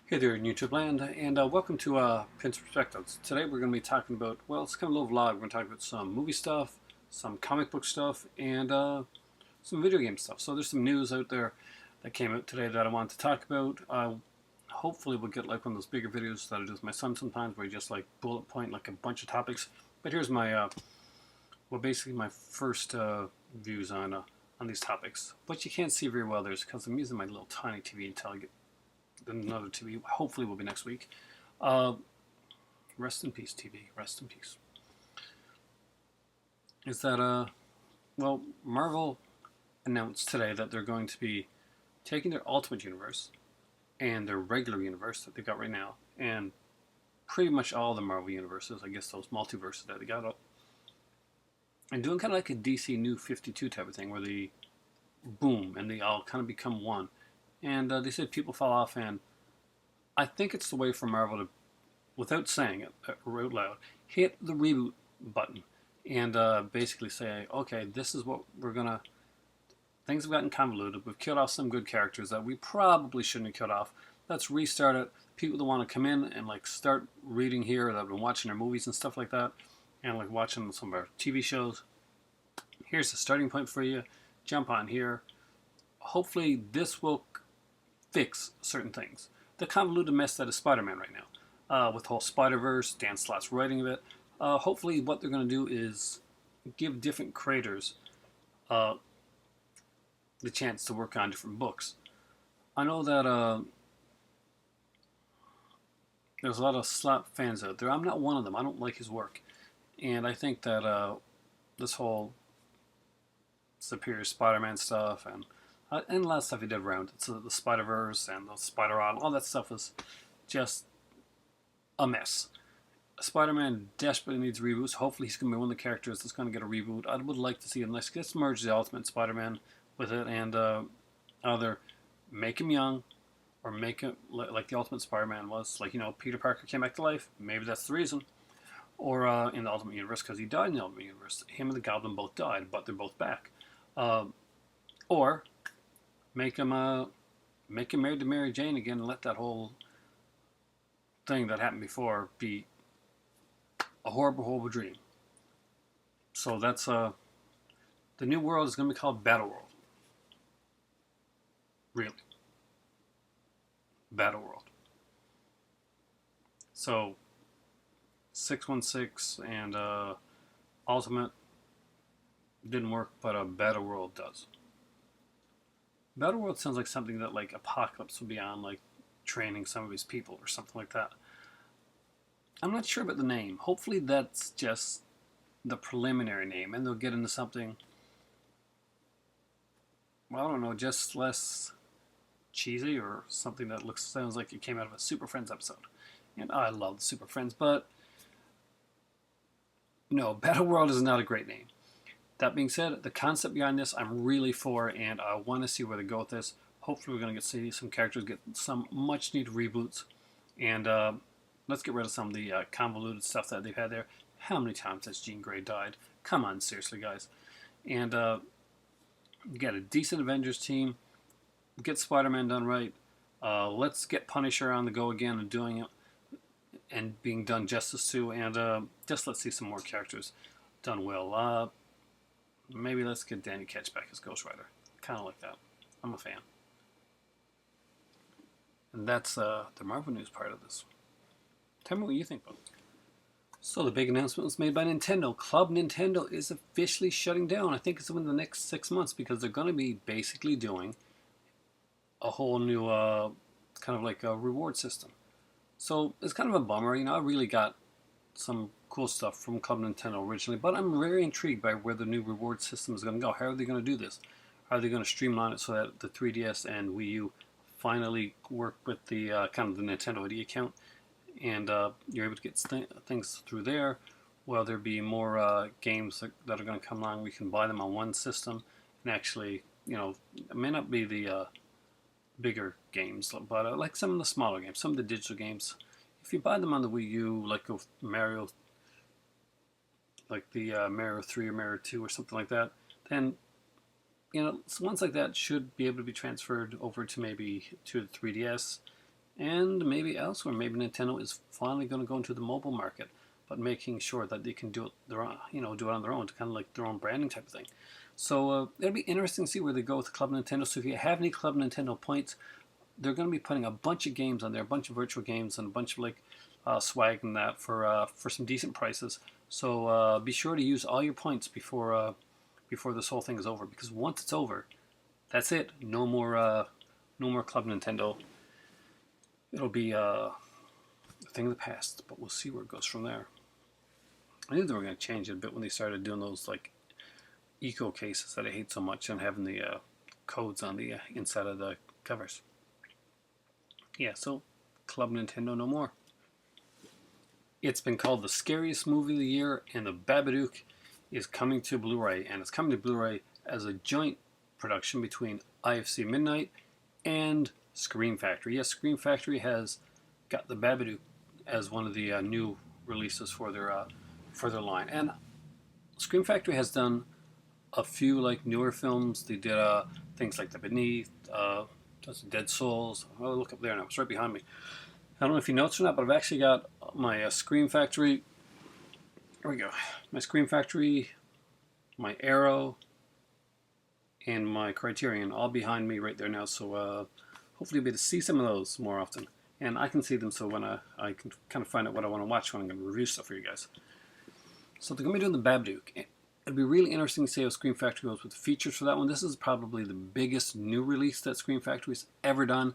Hey there in YouTube land, and welcome to Pynns Perspectives. Today we're going to be talking about, well, it's kind of a little vlog. We're going to talk about some movie stuff, some comic book stuff, and some video game stuff. So there's some news out there that came out today that I wanted to talk about. Hopefully we'll get like one of those bigger videos that I do with my son sometimes where you just like bullet point like a bunch of topics. But here's my, well, basically my first views on these topics. What you can't see very well there is because I'm using my little tiny TV until I get another TV. Hopefully, will be next week. Uh, rest in peace, TV. Rest in peace. Is that well, Marvel announced today that they're going to be taking their Ultimate Universe and their regular universe that they got right now, and pretty much all the Marvel universes, I guess those multiverses that they got up, and doing kind of like a DC New 52 type of thing, where they boom and they all kind of become one. And they said people fall off, and I think it's the way for Marvel to, without saying it out loud, hit the reboot button and basically say, okay, this is what we're gonna. Things have gotten convoluted. We've killed off some good characters that we probably shouldn't have killed off. Let's restart it. People that want to come in and like start reading here that have been watching our movies and stuff like that, and like watching some of our TV shows. Here's the starting point for you. Jump on here. Hopefully, this will fix certain things. The convoluted mess that is Spider-Man right now, with the whole Spider-Verse, Dan Slott's writing of it. Hopefully, what they're going to do is give different creators uh, the chance to work on different books. I know that there's a lot of Slott fans out there. I'm not one of them. I don't like his work, and I think that this whole Superior Spider-Man stuff and a lot of stuff he did around it. So the Spider Verse and the Spider Man, all that stuff was just a mess. Spider Man desperately needs reboots. Hopefully, he's going to be one of the characters that's going to get a reboot. I would like to see him. Let's merge the Ultimate Spider Man with it and either make him young or make him like the Ultimate Spider Man was. Like, Peter Parker came back to life. Maybe that's the reason. Or in the Ultimate Universe, because he died in the Ultimate Universe. Him and the Goblin both died, but they're both back. Uh, or make him married to Mary Jane again and let that whole thing that happened before be a horrible, horrible dream. So that's the new world is going to be called Battle World. Really, Battle World. So 616 and Ultimate didn't work, but Battle World does. Battle World sounds like something that like Apocalypse would be on, like training some of his people or something like that. I'm not sure about the name. Hopefully that's just the preliminary name, and they'll get into something. Well, I don't know, just less cheesy or something that sounds like it came out of a Super Friends episode. And I love the Super Friends, but no, Battle World is not a great name. That being said, the concept behind this I'm really for, and I want to see where they go with this. Hopefully, we're going to see some characters get some much needed reboots, and let's get rid of some of the convoluted stuff that they've had there. How many times has Jean Grey died? Come on, seriously, guys. And get a decent Avengers team, get Spider-Man done right. Let's get Punisher on the go again and doing it and being done justice to, and just let's see some more characters done well. Maybe let's get Danny Ketch back as Ghost Rider. Kind of like that. I'm a fan. And that's the Marvel news part of this. Tell me what you think about it. So the big announcement was made by Nintendo. Club Nintendo is officially shutting down. I think it's within the next 6 months because they're going to be basically doing a whole new kind of like a reward system. So it's kind of a bummer. I really got some cool stuff from Club Nintendo originally, but I'm very intrigued by where the new reward system is going to go. How are they going to do this? Are they going to streamline it so that the 3DS and Wii U finally work with the kind of the Nintendo ID account, and you're able to get things through there? Will there be more games that are going to come along? We can buy them on one system, and actually, it may not be the bigger games, but like some of the smaller games, some of the digital games. If you buy them on the Wii U, like Mario, like the Mario 3 or Mario 2 or something like that, then ones like that should be able to be transferred over to maybe to the 3DS, and maybe elsewhere. Maybe Nintendo is finally going to go into the mobile market, but making sure that they can do it their own, do it on their own, to kind of like their own branding type of thing. So it'll be interesting to see where they go with Club Nintendo. So if you have any Club Nintendo points, they're going to be putting a bunch of games on there, a bunch of virtual games, and a bunch of like swag and that for some decent prices. So be sure to use all your points before this whole thing is over, because once it's over, that's it. No more Club Nintendo. It'll be a thing of the past, but we'll see where it goes from there. I knew they were going to change it a bit when they started doing those like eco cases that I hate so much, and having the codes on the inside of the covers. Yeah, so Club Nintendo no more. It's been called the scariest movie of the year, and The Babadook is coming to Blu-ray, and it's coming to Blu-ray as a joint production between IFC Midnight and Scream Factory. Yes, Scream Factory has got The Babadook as one of the new releases for their line, and Scream Factory has done a few like newer films. They did things like The Beneath, Dead Souls. Oh, look up there now; it's right behind me. I don't know if you noticed or not, but I've actually got my Scream Factory. There we go. My Scream Factory, my Arrow, and my Criterion all behind me right there now. So hopefully you'll be able to see some of those more often. And I can see them, so when I can kind of find out what I want to watch when I'm going to review stuff for you guys. So they're going to be doing The Babadook. It'll be really interesting to see how Scream Factory goes with the features for that one. This is probably the biggest new release that Scream Factory's ever done.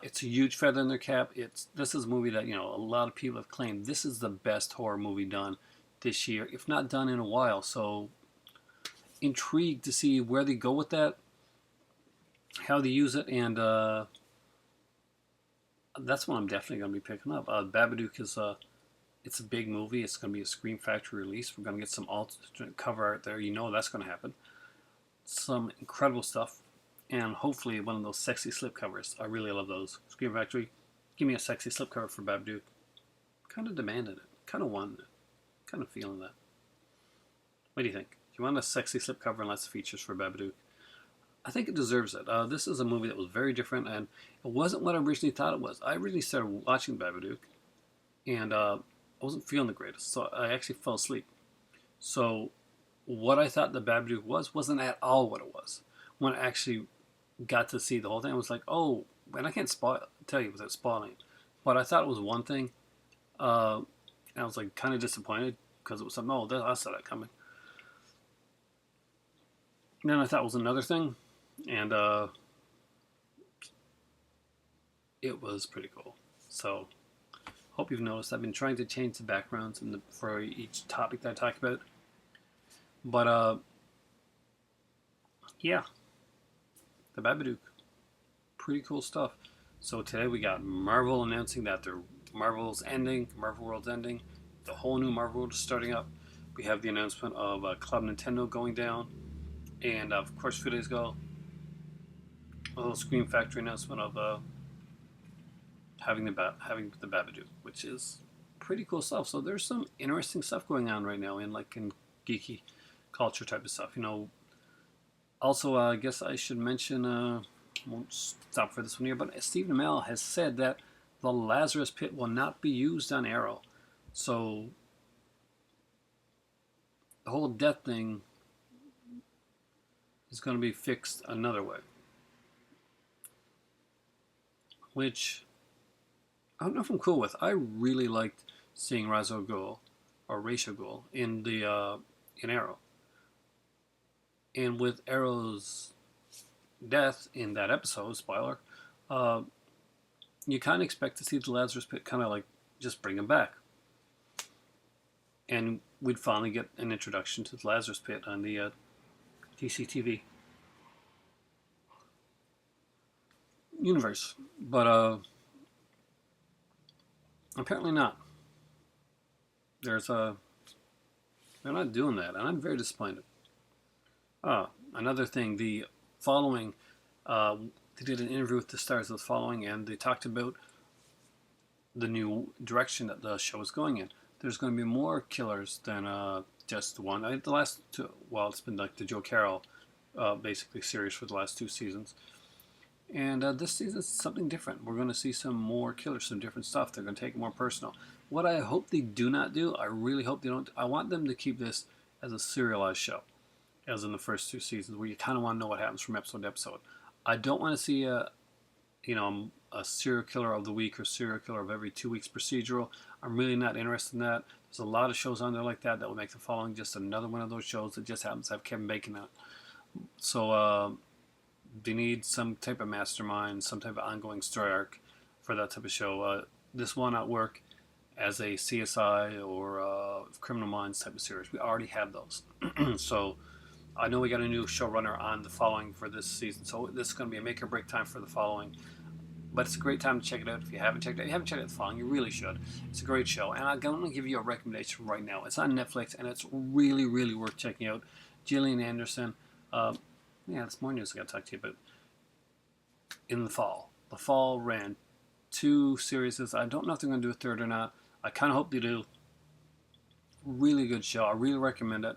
It's a huge feather in their cap. This is a movie that a lot of people have claimed this is the best horror movie done this year, if not done in a while. So intrigued to see where they go with that, how they use it, and that's what I'm definitely going to be picking up. Babadook is it's a big movie. It's going to be a Scream Factory release. We're going to get some alternate cover art there. That's going to happen. Some incredible stuff. And hopefully one of those sexy slipcovers. I really love those. Scream Factory, give me a sexy slipcover for Babadook. Kind of demanded it. Kind of wanted it. Kind of feeling that. What do you think? Do you want a sexy slipcover and lots of features for Babadook? I think it deserves it. This is a movie that was very different, and it wasn't what I originally thought it was. I originally started watching Babadook, and I wasn't feeling the greatest, so I actually fell asleep. So what I thought the Babadook wasn't at all what it was. When I actually got to see the whole thing, I was like, oh, and I can't tell you without spoiling it, but I thought it was one thing, and I was like kind of disappointed because it was something, oh, I saw that coming. And then I thought it was another thing, and it was pretty cool. So hope you've noticed I've been trying to change the backgrounds for each topic that I talk about. But yeah, the Babadook, pretty cool stuff. So today we got Marvel announcing that their Marvel World's ending. The whole new Marvel World is starting up. We have the announcement of Club Nintendo going down, and of course, a few days ago, a little Scream Factory announcement of having the Babadook, which is pretty cool stuff. So there's some interesting stuff going on right now in geeky culture type of stuff. Also, I guess I should mention, won't stop for this one here, but Stephen Amell has said that the Lazarus Pit will not be used on Arrow. So the whole death thing is going to be fixed another way, which I don't know if I'm cool with. I really liked seeing Ra's al Ghul in in Arrow, and with Arrow's death in that episode, spoiler, you kind of expect to see the Lazarus Pit kind of like just bring him back, and we'd finally get an introduction to the Lazarus Pit on the DCTV universe, but apparently not. They're not doing that, and I'm very disappointed. Another thing, the following, they did an interview with the stars of the following, and they talked about the new direction that the show is going in. There's going to be more killers than just the one. The last two, well, it's been like the Joe Carroll basically series for the last two seasons. And this season is something different. We're going to see some more killers, some different stuff. They're going to take it more personal. What I hope they do not do, I really hope they don't. I want them to keep this as a serialized show, as in the first 2 seasons, where you kind of want to know what happens from episode to episode. I don't want to see a serial killer of the week or serial killer of every 2 weeks procedural. I'm really not interested in that. There's a lot of shows on there like that will make the following just another one of those shows that just happens to have Kevin Bacon in it. So they need some type of mastermind, some type of ongoing story arc for that type of show. This will not work as a CSI or Criminal Minds type of series. We already have those. So I know we got a new showrunner on the following for this season, so this is going to be a make or break time for the following. But it's a great time to check it out. If you haven't checked it out, the following, you really should. It's a great show, and I'm going to give you a recommendation right now. It's on Netflix, and it's really, really worth checking out. Gillian Anderson. Yeah, that's more news I got to talk to you about. In the fall. The fall ran 2 series. I don't know if they're going to do a third or not. I kind of hope they do. Really good show. I really recommend it.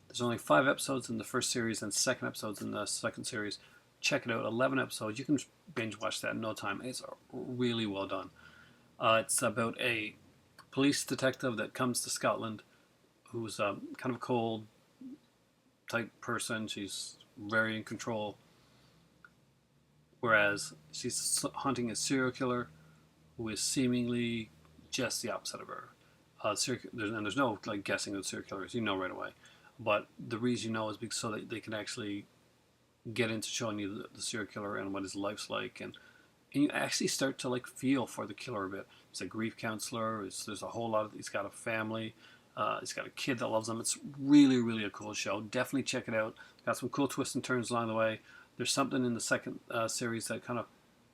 There's only 5 episodes in the first series and 2 episodes in the second series. Check it out. 11 episodes. You can binge watch that in no time. It's really well done. It's about a police detective that comes to Scotland who's kind of a cold type person. She's very in control. Whereas she's hunting a serial killer who is seemingly just the opposite of her. There's no like guessing who the serial killer is. You know right away. But the reason you know is because so that they can actually get into showing you the serial killer and what his life's like, and you actually start to like feel for the killer a bit. He's a grief counselor. There's a whole lot of. He's got a family. He's got a kid that loves him. It's really, really a cool show. Definitely check it out. Got some cool twists and turns along the way. There's something in the second series that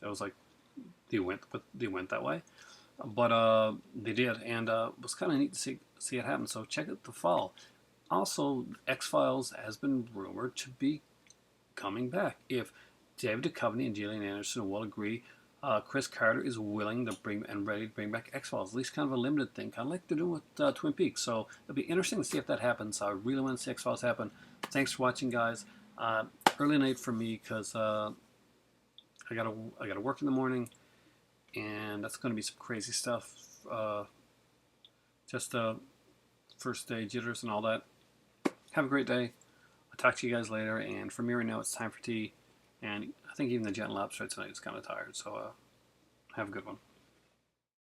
was like they went that way, but they did, and it was kind of neat to see it happen. So check out the fall. Also, X-Files has been rumored to be coming back. If David Duchovny and Gillian Anderson will agree, Chris Carter is willing to ready to bring back X-Files, at least kind of a limited thing, kind of like they're doing with Twin Peaks. So it'll be interesting to see if that happens. I really want to see X-Files happen. Thanks for watching, guys. Early night for me because I gotta work in the morning, and that's going to be some crazy stuff. Just first day jitters and all that. Have a great day. I'll talk to you guys later. And for me right now, it's time for tea. And I think even the Gentle Lobster tonight is kind of tired. So have a good one.